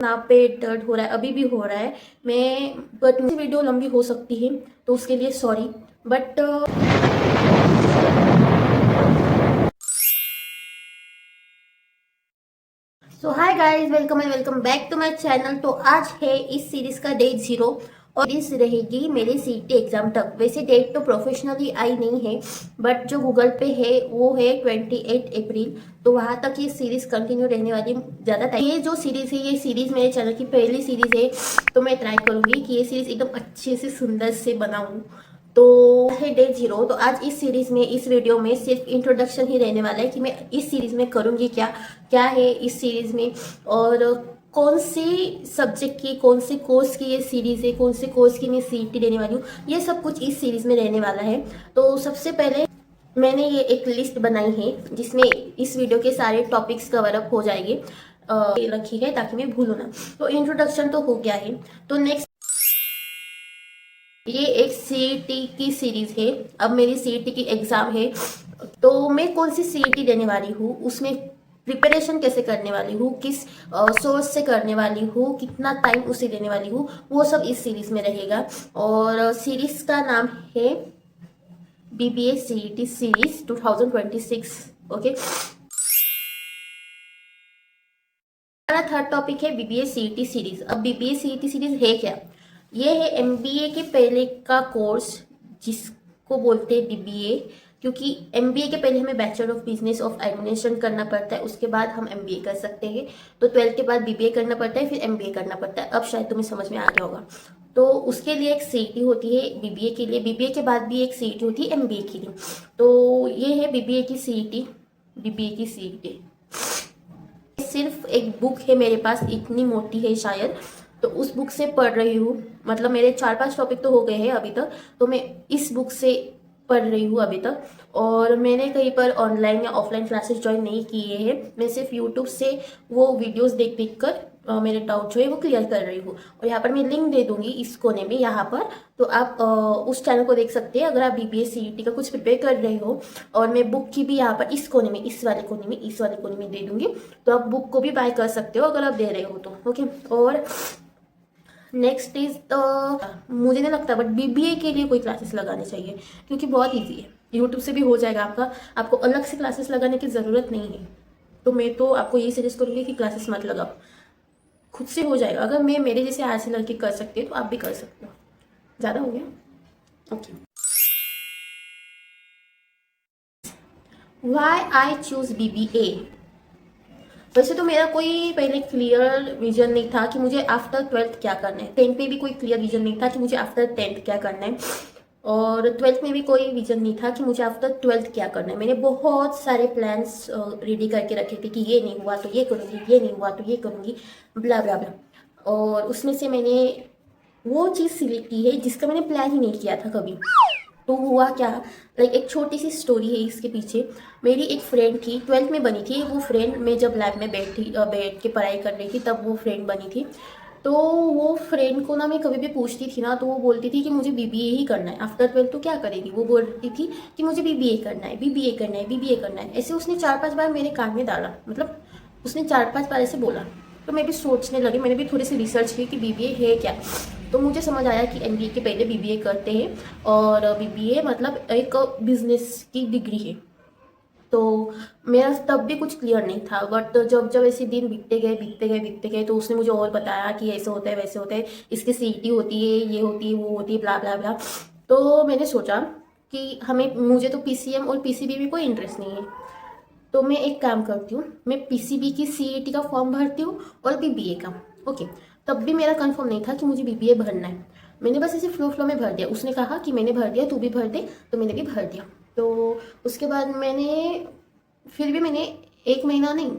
ना पेट दर्द हो रहा है, अभी भी हो रहा है। बट वीडियो लंबी हो सकती है तो उसके लिए sorry. But so hi guys, welcome and welcome back to my channel. तो आज है इस सीरीज का डे 0 और इस रहेगी मेरे सीटी एग्जाम तक। वैसे डेट तो प्रोफेशनली आई नहीं है, बट जो गूगल पे है वो है 28 अप्रैल। तो वहां तक ये सीरीज कंटिन्यू रहने वाली। ज़्यादा टाइम ये जो सीरीज है, ये सीरीज मेरे चैनल की पहली सीरीज है। तो मैं ट्राई करूंगी कि ये सीरीज एकदम अच्छे से सुंदर से बनाऊं। तो है डे 0। तो आज इस सीरीज में, इस वीडियो में सिर्फ इंट्रोडक्शन ही रहने वाला है कि मैं इस सीरीज में करूंगी क्या क्या है इस सीरीज में, और कौन सी सब्जेक्ट की, कौन से कोर्स की ये सीरीज है, कौन से कोर्स की मैं सीईटी देने वाली हूँ, ये सब कुछ इस सीरीज में रहने वाला है। तो सबसे पहले मैंने ये एक लिस्ट बनाई है जिसमें इस वीडियो के सारे टॉपिक्स कवर अप हो जाएंगे, रखी है ताकि मैं भूलूँ ना। तो इंट्रोडक्शन तो हो गया है। तो नेक्स्ट ये एक सीईटी की सीरीज है। अब मेरी सीईटी की एग्जाम है, तो मैं कौन सी सीईटी देने वाली हूँ, उसमें प्रिपरेशन कैसे करने वाली हूँ, किस सोर्स से करने वाली हूँ, कितना टाइम उसे देने वाली हूँ, वो सब इस सीरीज में रहेगा। और सीरीज का नाम है बीबीए सीईटी सीरीज 2026। ओके, हमारा थर्ड टॉपिक है बीबीए सीईटी सीरीज। अब बीबीए सीईटी सीरीज है क्या? ये है एमबीए के पहले का कोर्स जिसको बोलते हैं बीबीए, क्योंकि एमबीए के पहले हमें bachelor of business of administration करना पड़ता है, उसके बाद हम एमबीए कर सकते हैं। तो 12th के बाद बीबीए करना पड़ता है, फिर एमबीए करना पड़ता है। अब शायद तुम्हें समझ में आ गया होगा। तो उसके लिए एक सीईटी होती है बीबीए के लिए, बीबीए के बाद भी एक सीईटी होती है एमबीए के लिए। तो ये है बीबीए की सीईटी, बीबीए की सीईटी। सिर्फ एक बुक है मेरे पास, इतनी मोटी है शायद, तो उस बुक से पढ़ रही हूँ। मतलब मेरे 4-5 टॉपिक तो हो गए हैं अभी तक, तो मैं इस बुक से पढ़ रही हूँ अभी तक। और मैंने कहीं पर ऑनलाइन या ऑफलाइन क्लासेस ज्वाइन नहीं किए हैं, मैं सिर्फ यूट्यूब से वो वीडियोस देख देख कर मेरे डाउट जो है वो क्लियर कर रही हूँ। और यहाँ पर मैं लिंक दे दूंगी इस कोने में, यहाँ पर, तो आप उस चैनल को देख सकते हैं अगर आप बीबीए सीईटी का कुछ प्रिपेयर कर रहे हो। और मैं बुक की भी यहाँ पर इस कोने में, इस वाले कोने में, इस वाले कोने में दे दूंगी, तो आप बुक को भी बाय कर सकते हो अगर आप दे रहे हो तो। ओके, और नेक्स्ट इज मुझे नहीं लगता बट बीबीए के लिए कोई क्लासेस लगाने चाहिए, क्योंकि बहुत इजी है, यूट्यूब से भी हो जाएगा आपका, आपको अलग से क्लासेस लगाने की ज़रूरत नहीं है। तो मैं तो आपको यही सजेस्ट करूँगी कि क्लासेस मत लगाओ, खुद से हो जाएगा। अगर मैं मेरे जैसे आज से लड़के कर सकते हैं तो आप भी कर सकते हो। ज़्यादा हो गया? Okay. Why I choose BBA? वैसे तो मेरा कोई पहले क्लियर विजन नहीं था कि मुझे आफ्टर 12th क्या करना है। 10th में भी कोई क्लियर विजन नहीं था कि मुझे आफ्टर 10th क्या करना है, और 12th में भी कोई विजन नहीं था कि मुझे आफ्टर 12th क्या करना है। मैंने बहुत सारे प्लान्स रेडी करके रखे थे कि ये नहीं हुआ तो ये करूँगी, ये नहीं हुआ तो ये करूँगी, ब्ला ब्ला ब्ला। और उसमें से मैंने वो चीज़ सिलेक्ट की है जिसका मैंने प्लान ही नहीं किया था कभी। तो हुआ क्या, लाइक एक छोटी सी स्टोरी है इसके पीछे। मेरी एक फ्रेंड थी, 12th में बनी थी वो फ्रेंड। मैं जब लैब में बैठ के पढ़ाई कर रही थी तब वो फ्रेंड बनी थी। तो वो फ्रेंड को ना मैं कभी भी पूछती थी ना, तो वो बोलती थी कि मुझे बीबीए ही करना है। आफ्टर 12th तो क्या करेगी, वो बोलती थी कि मुझे बीबीए करना है, बीबीए करना है, बीबीए करना है। ऐसे उसने 4-5 बार मेरे कान में डाला, मतलब उसने 4-5 बार ऐसे बोला। तो मैं भी सोचने लगी, मैंने भी थोड़ी सी रिसर्च की कि बीबीए है क्या। तो मुझे समझ आया कि एमबीए के पहले बीबीए करते हैं, और बीबीए मतलब एक बिजनेस की डिग्री है। तो मेरा तब भी कुछ क्लियर नहीं था, बट जब जब ऐसे दिन बीतते गए बीतते गए बीतते गए, तो उसने मुझे और बताया कि ऐसे होता है वैसे होता है, इसकी सीईटी होती है, ये होती है, वो होती है, ब्ला ब्ला ब्ला। तो मैंने सोचा कि मुझे तो पीसीएम और पीसीबी में कोई इंटरेस्ट नहीं है, तो मैं एक काम करती हूँ, मैं पीसीबी की सीईटी का फॉर्म भरती हूँ और बीबीए का। ओके, तब भी मेरा कंफर्म नहीं था कि मुझे बीबीए भरना है। मैंने बस ऐसे फ्लो फ्लो में भर दिया, उसने कहा कि मैंने भर दिया, तू भी भर दे, तो मैंने भी भर दिया। तो उसके बाद फिर भी मैंने 1 महीना नहीं,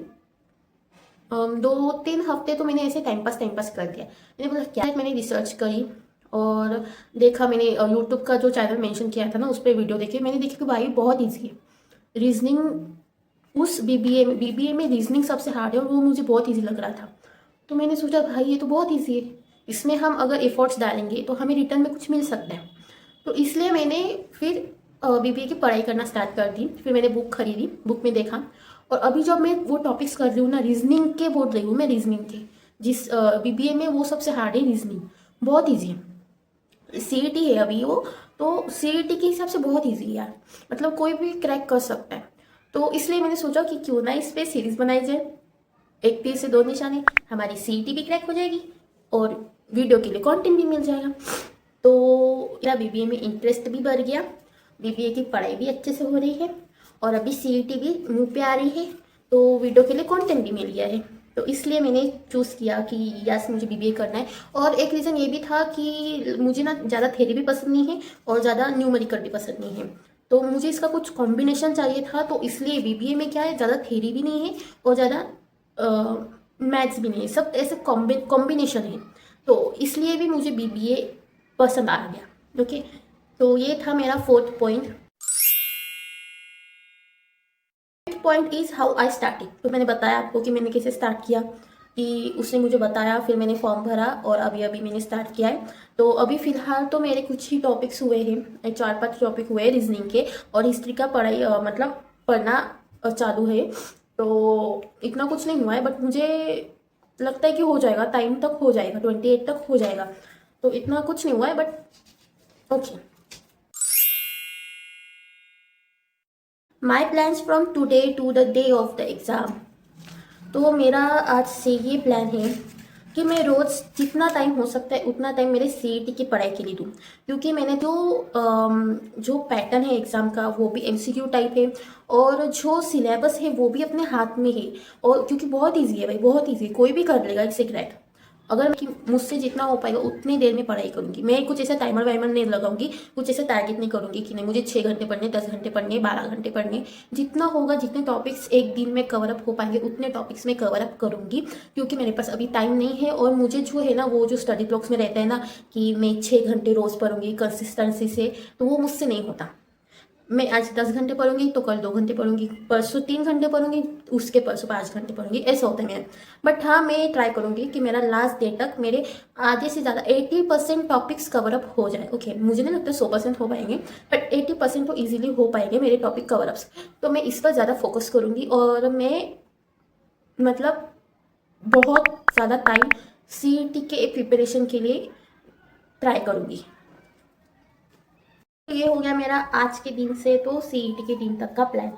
2-3 हफ्ते तो मैंने ऐसे टाइम पास कर दिया। मैंने बोला क्या, मैंने रिसर्च करी और देखा, मैंने यूट्यूब का जो चैनल मेंशन किया था ना उस पर वीडियो देखी, मैंने देखी कि भाई बहुत ईजी है रीजनिंग। उस बीबीए में रीजनिंग सबसे हार्ड है और वो मुझे बहुत ईजी लग रहा था। तो मैंने सोचा भाई ये तो बहुत ईजी है, इसमें हम अगर एफर्ट्स डालेंगे तो हमें रिटर्न में कुछ मिल सकता है। तो इसलिए मैंने फिर बीबीए की पढ़ाई करना स्टार्ट कर दी। फिर मैंने बुक खरीदी, बुक में देखा, और अभी जब मैं वो टॉपिक्स कर रही हूँ ना, रीजनिंग के बोल रही हूँ मैं, रीजनिंग के जिस बीबीए में वो सबसे हार्ड है रीजनिंग, बहुत ईजी है। सीईटी है अभी वो, तो सीईटी के हिसाब से बहुत ईजी है यार, मतलब कोई भी क्रैक कर सकता है। तो इसलिए मैंने सोचा कि क्यों ना इस पर सीरीज बनाई जाए, एक तीर से दो निशाने, हमारी सीईटी भी क्रैक हो जाएगी और वीडियो के लिए कंटेंट भी मिल जाएगा। तो मेरा बीबीए में इंटरेस्ट भी बढ़ गया, बीबीए की पढ़ाई भी अच्छे से हो रही है और अभी सीईटी भी मुंह पे आ रही है, तो वीडियो के लिए कंटेंट भी मिल गया है। तो इसलिए मैंने चूज़ किया कि यस मुझे बीबीए करना है। और एक रीज़न ये भी था कि मुझे ना ज़्यादा थ्योरी भी पसंद नहीं है और ज़्यादा न्यूमेरिकल भी पसंद नहीं है, तो मुझे इसका कुछ कॉम्बिनेशन चाहिए था। तो इसलिए बीबीए में क्या है, ज़्यादा थ्योरी भी नहीं है और ज़्यादा मैथ्स भी नहीं है, सब ऐसे कॉम्बिनेशन है। तो इसलिए भी मुझे बीबीए पसंद आ गया। ओके, तो ये था मेरा fourth point. Point is how I started. तो मैंने बताया आपको कि मैंने कैसे स्टार्ट किया, कि उसने मुझे बताया, फिर मैंने फॉर्म भरा और अभी अभी मैंने स्टार्ट किया है। तो अभी फ़िलहाल तो मेरे कुछ ही टॉपिक्स हुए हैं, 4-5 टॉपिक हुए हैं रीजनिंग के, और हिस्ट्री का पढ़ाई मतलब पढ़ना चालू है। तो इतना कुछ नहीं हुआ है, बट मुझे लगता है कि हो जाएगा, टाइम तक हो जाएगा, 28 तक हो जाएगा। तो इतना कुछ नहीं हुआ है, but okay. My plans from today to the day of the exam. तो मेरा आज से ये प्लान है कि मैं रोज़ जितना टाइम हो सकता है उतना टाइम मेरे सीईटी की पढ़ाई के लिए दूँ, क्योंकि मैंने जो पैटर्न है एग्ज़ाम का वो भी एमसीक्यू टाइप है, और जो सिलेबस है वो भी अपने हाथ में है, और क्योंकि बहुत ईजी है भाई, बहुत ईजी, कोई भी कर लेगा इसे क्रैक। अगर कि मुझसे जितना हो पाएगा उतनी देर में पढ़ाई करूँगी मैं, कुछ ऐसा टाइमर वाइमर नहीं लगाऊंगी, कुछ ऐसा टारगेट नहीं करूँगी कि नहीं मुझे 6 घंटे पढ़ने, 10 घंटे पढ़ने, 12 घंटे पढ़ने। जितना होगा, जितने टॉपिक्स एक दिन में कवर अप हो पाएंगे उतने टॉपिक्स में कवर अप करूँगी, क्योंकि मेरे पास अभी टाइम नहीं है। और मुझे जो है ना, वो जो स्टडी ब्लॉक्स में रहता है ना कि मैं 6 घंटे रोज़ पढ़ूंगी कंसिस्टेंसी से, तो वो मुझसे नहीं होता। मैं आज 10 घंटे पढ़ूंगी तो कल 2 घंटे पढ़ूंगी, परसों 3 घंटे पढ़ूंगी, उसके परसों 5 घंटे पढ़ूंगी, ऐसा होता है मेरा। बट हाँ, मैं ट्राई करूंगी कि मेरा लास्ट डे तक मेरे आधे से ज़्यादा 80% टॉपिक्स कवर अप हो जाए। ओके, मुझे नहीं लगता 100% हो पाएंगे, बट 80% तो ईजिली हो पाएंगे मेरे टॉपिक कवर अप्स। तो मैं इस पर ज़्यादा फोकस करूँगी, और मैं मतलब बहुत ज़्यादा टाइम सीईटी के प्रिपरेशन के लिए ट्राई करूँगी। ये हो गया मेरा आज के दिन से तो सीईटी के दिन तक का प्लान,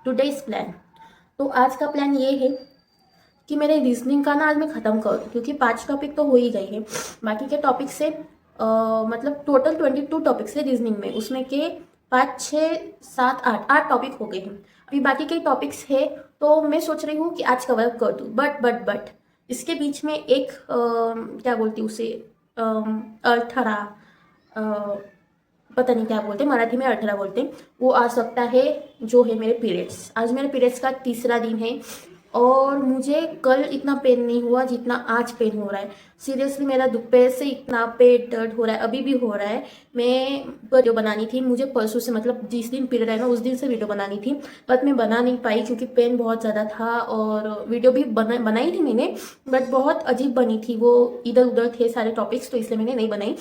टुडेज प्लान। तो आज का प्लान ये है कि मेरे रीजनिंग का ना आज मैं ख़त्म कर दूँ, क्योंकि 5 टॉपिक तो हो ही गई है। बाकी के टॉपिक से मतलब टोटल 22 टॉपिक्स है रीजनिंग में, उसमें के 5, 6, 7, 8 टॉपिक हो गए हैं। अभी बाकी के टॉपिक्स है, तो मैं सोच रही हूँ कि आज कवर कर दूँ। बट इसके बीच में एक क्या बोलती हूँ उसे, अर्थरा, पता नहीं क्या बोलते, मराठी में अर्थरा बोलते हैं, वो आ सकता है, जो है मेरे पीरियड्स। आज मेरे पीरियड्स का तीसरा दिन है, और मुझे कल इतना पेन नहीं हुआ जितना आज पेन हो रहा है। सीरियसली मेरा दोपहर से इतना पेट दर्द हो रहा है, अभी भी हो रहा है। मैं वीडियो बनानी थी, मुझे परसों से, मतलब जिस दिन पीरियड है ना उस दिन से वीडियो बनानी थी, बट मैं बना नहीं पाई क्योंकि पेन बहुत ज़्यादा था। और वीडियो भी बनाई थी मैंने, बट बहुत अजीब बनी थी, वो इधर उधर थे सारे टॉपिक्स, तो इसलिए मैंने नहीं बनाई।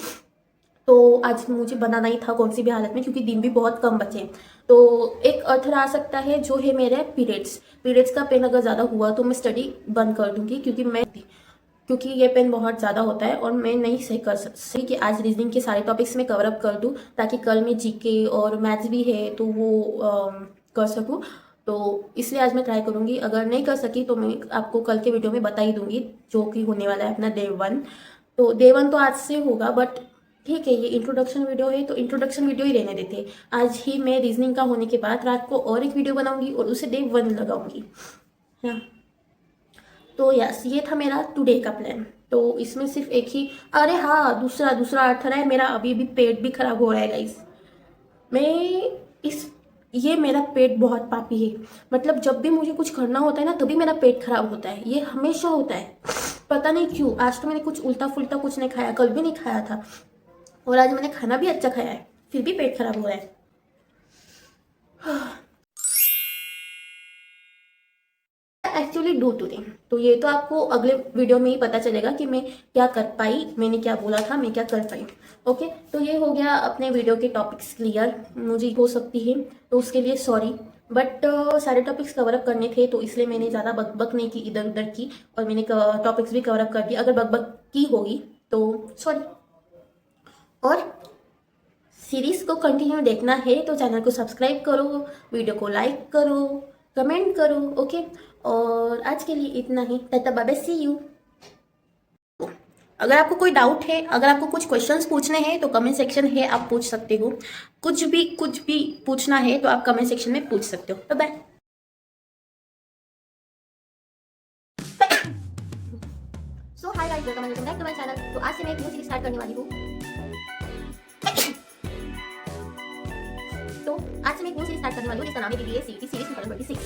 तो आज मुझे बनाना ही था कौन सी भी हालत में, क्योंकि दिन भी बहुत कम बचे। तो एक अर्थ आ सकता है जो है मेरे पीरियड्स का पेन अगर ज़्यादा हुआ तो मैं स्टडी बंद कर दूंगी, क्योंकि ये पेन बहुत ज़्यादा होता है और मैं नहीं सही कर सकती कि आज रीजनिंग के सारे टॉपिक्स में कवर अप कर दूँ, ताकि कल में जीके और मैथ्स भी है तो वो कर सकूँ। तो इसलिए आज मैं ट्राई करूँगी, अगर नहीं कर सकी तो मैं आपको कल के वीडियो में बता ही दूंगी, जो कि होने वाला है अपना डे 1। तो डे 1 तो आज से होगा, बट ठीक है, ये इंट्रोडक्शन वीडियो है तो इंट्रोडक्शन वीडियो ही रहने देते हैं। आज ही मैं रीजनिंग का होने के बाद रात को और एक वीडियो बनाऊंगी और उसे डे 1 लगाऊंगी, हाँ। तो यस, ये था मेरा टुडे का प्लान। तो इसमें सिर्फ एक ही, अरे हाँ, दूसरा अर्थ है मेरा, अभी भी पेट भी खराब हो रहा है गाइस। मैं इस ये मेरा पेट बहुत पापी है, मतलब जब भी मुझे कुछ करना होता है ना तभी मेरा पेट खराब होता है, ये हमेशा होता है, पता नहीं क्यों। आज तो मैंने कुछ उल्टा फुल्टा कुछ नहीं खाया, कल भी नहीं खाया था, और आज मैंने खाना भी अच्छा खाया है, फिर भी पेट खराब हो रहा है। एक्चुअली डू टुडे, तो ये तो आपको अगले वीडियो में ही पता चलेगा कि मैं क्या कर पाई, मैंने क्या बोला था, मैं क्या कर पाई। ओके, तो ये हो गया अपने वीडियो के टॉपिक्स क्लियर। मुझे हो सकती है तो उसके लिए सॉरी, बट सारे टॉपिक्स कवर अप करने थे, तो इसलिए मैंने ज़्यादा बकबक नहीं की इधर उधर की, और मैंने टॉपिक्स भी कवर अप कर दिए। अगर बकबक की होगी तो सॉरी। और सीरीज़ को कंटिन्यू देखना है तो चैनल को सब्सक्राइब करो, वीडियो को लाइक करो, कमेंट करो, ओके। और आज के लिए इतना ही, ta ta bye bye, see you. अगर आपको कोई डाउट है, अगर आपको कुछ क्वेश्चंस पूछने हैं तो कमेंट सेक्शन है, आप पूछ सकते हो। कुछ भी पूछना है तो आप कमेंट सेक्शन में पूछ सकते हो। Bye bye. So hi guys, welcome back to my channel. तो आज से मैं एक न्यू सीरीज स्टार्ट करने वाली हूँ। तो आज से मैं एक न्यू सीरीज स्टार्ट करने वाली हूँ जिसका नाम है BBA CET सीरीज 2026।